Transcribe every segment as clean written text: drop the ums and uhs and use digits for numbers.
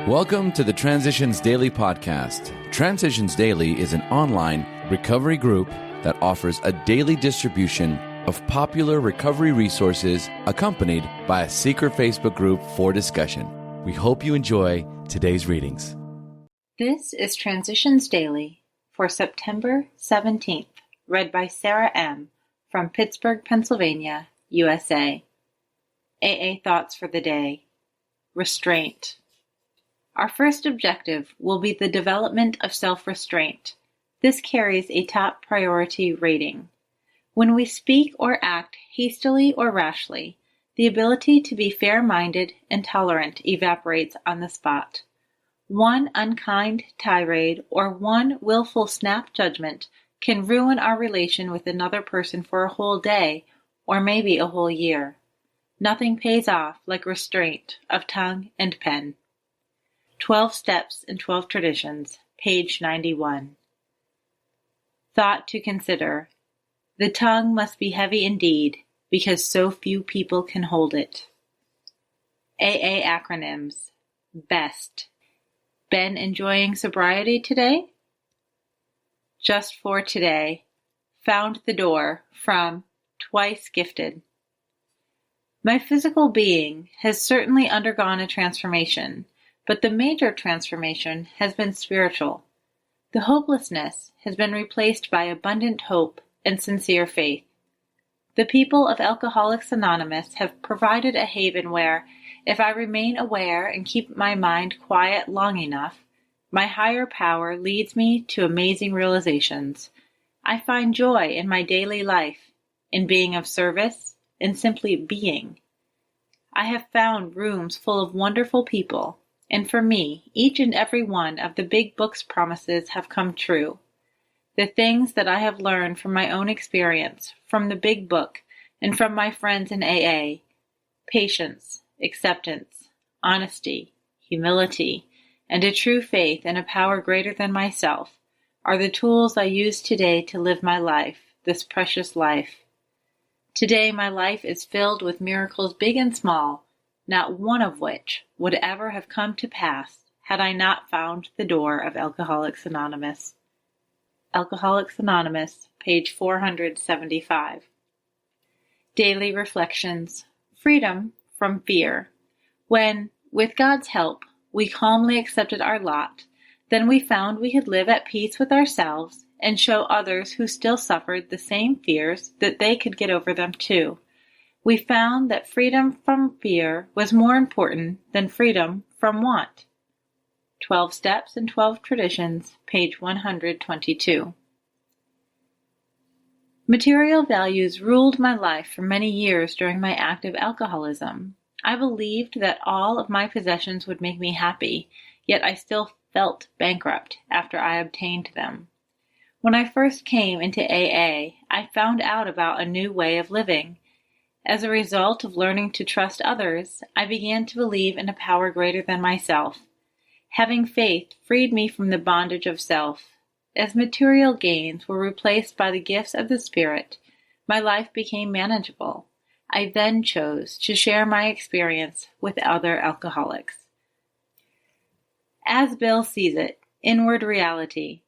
Welcome to the Transitions Daily podcast. Transitions Daily is an online recovery group that offers a daily distribution of popular recovery resources accompanied by a secret Facebook group for discussion. We hope you enjoy today's readings. This is Transitions Daily for September 17th, read by Sarah M. from Pittsburgh, Pennsylvania, USA. AA Thoughts for the Day. Restraint. Our first objective will be the development of self-restraint. This carries a top priority rating. When we speak or act hastily or rashly, the ability to be fair-minded and tolerant evaporates on the spot. One unkind tirade or one willful snap judgment can ruin our relation with another person for a whole day or maybe a whole year. Nothing pays off like restraint of tongue and pen. 12 Steps and 12 Traditions, page 91. Thought to consider. The tongue must be heavy indeed, because so few people can hold it. AA acronyms. BEST. Been enjoying sobriety today? Just for today. Found the door from Twice Gifted. My physical being has certainly undergone a transformation, but the major transformation has been spiritual. The hopelessness has been replaced by abundant hope and sincere faith. The people of Alcoholics Anonymous have provided a haven where, if I remain aware and keep my mind quiet long enough, my higher power leads me to amazing realizations. I find joy in my daily life, in being of service, in simply being. I have found rooms full of wonderful people, and for me, each and every one of the big book's promises have come true. The things that I have learned from my own experience, from the big book, and from my friends in AA, patience, acceptance, honesty, humility, and a true faith in a power greater than myself, are the tools I use today to live my life, this precious life. Today my life is filled with miracles big and small, not one of which would ever have come to pass had I not found the door of Alcoholics Anonymous. Alcoholics Anonymous, page 475. Daily Reflections. Freedom from fear. When, with God's help, we calmly accepted our lot, then we found we could live at peace with ourselves and show others who still suffered the same fears that they could get over them too. We found that freedom from fear was more important than freedom from want. 12 Steps and 12 Traditions, page 122. Material values ruled my life for many years during my active alcoholism. I believed that all of my possessions would make me happy, yet I still felt bankrupt after I obtained them. When I first came into AA, I found out about a new way of living. As a result of learning to trust others, I began to believe in a power greater than myself. Having faith freed me from the bondage of self. As material gains were replaced by the gifts of the Spirit, my life became manageable. I then chose to share my experience with other alcoholics. As Bill sees it, inward reality.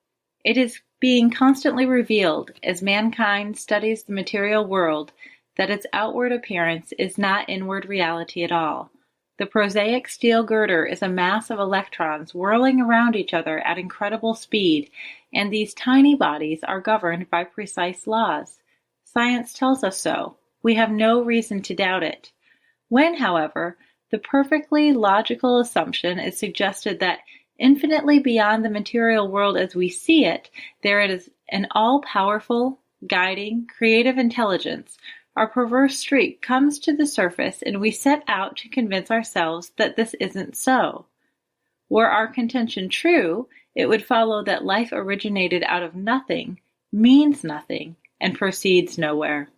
It is being constantly revealed as mankind studies the material world that its outward appearance is not inward reality at all. The prosaic steel girder is a mass of electrons whirling around each other at incredible speed, and these tiny bodies are governed by precise laws. Science tells us so. We have no reason to doubt it. When, however, the perfectly logical assumption is suggested that infinitely beyond the material world as we see it, there is an all-powerful, guiding, creative intelligence, our perverse streak comes to the surface and we set out to convince ourselves that this isn't so. Were our contention true, it would follow that life originated out of nothing, means nothing, and proceeds nowhere.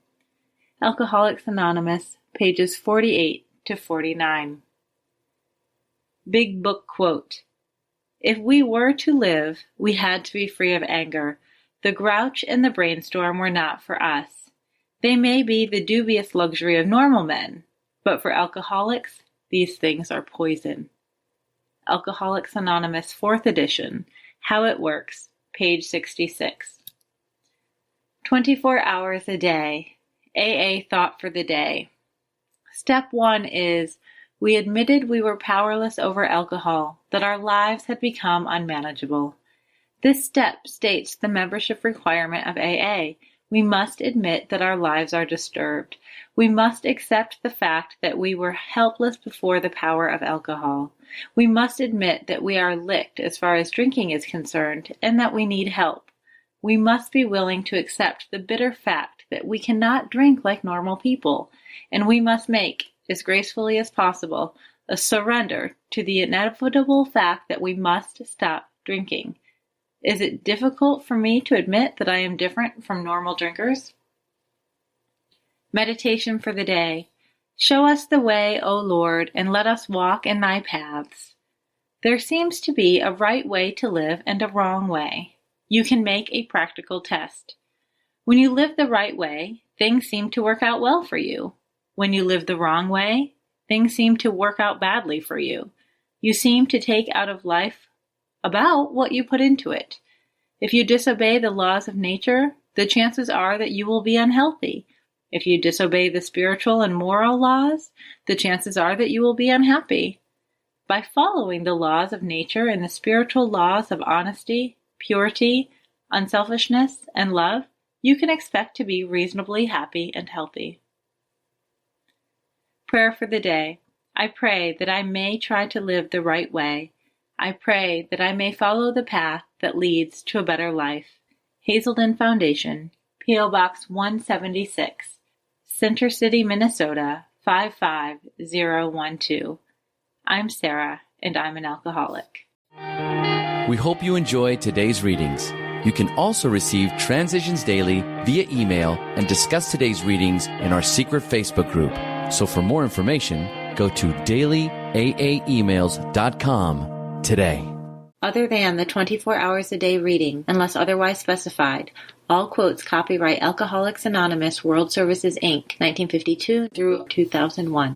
Alcoholics Anonymous, pages 48 to 49. Big Book Quote. If we were to live, we had to be free of anger. The grouch and the brainstorm were not for us. They may be the dubious luxury of normal men, but for alcoholics, these things are poison. Alcoholics Anonymous 4th edition, How It Works, page 66. 24 hours a day. AA thought for the day. Step 1 is, we admitted we were powerless over alcohol, that our lives had become unmanageable. This step states the membership requirement of AA. We must admit that our lives are disturbed. We must accept the fact that we were helpless before the power of alcohol. We must admit that we are licked as far as drinking is concerned, and that we need help. We must be willing to accept the bitter fact that we cannot drink like normal people, and we must make, as gracefully as possible, a surrender to the inevitable fact that we must stop drinking. Is it difficult for me to admit that I am different from normal drinkers? Meditation for the day. Show us the way, O Lord, and let us walk in thy paths. There seems to be a right way to live and a wrong way. You can make a practical test. When you live the right way, things seem to work out well for you. When you live the wrong way, things seem to work out badly for you. You seem to take out of life about what you put into it. If you disobey the laws of nature, the chances are that you will be unhealthy. If you disobey the spiritual and moral laws, the chances are that you will be unhappy. By following the laws of nature and the spiritual laws of honesty, purity, unselfishness, and love, you can expect to be reasonably happy and healthy. Prayer for the day. I pray that I may try to live the right way. I pray that I may follow the path that leads to a better life. Hazelden Foundation, P.O. Box 176, Center City, Minnesota 55012. I'm Sarah, and I'm an alcoholic. We hope you enjoyed today's readings. You can also receive Transitions Daily via email and discuss today's readings in our secret Facebook group. So for more information, go to dailyaaemails.com today. Other than the 24 hours a day reading, unless otherwise specified, all quotes copyright Alcoholics Anonymous World Services, Inc., 1952 through 2001.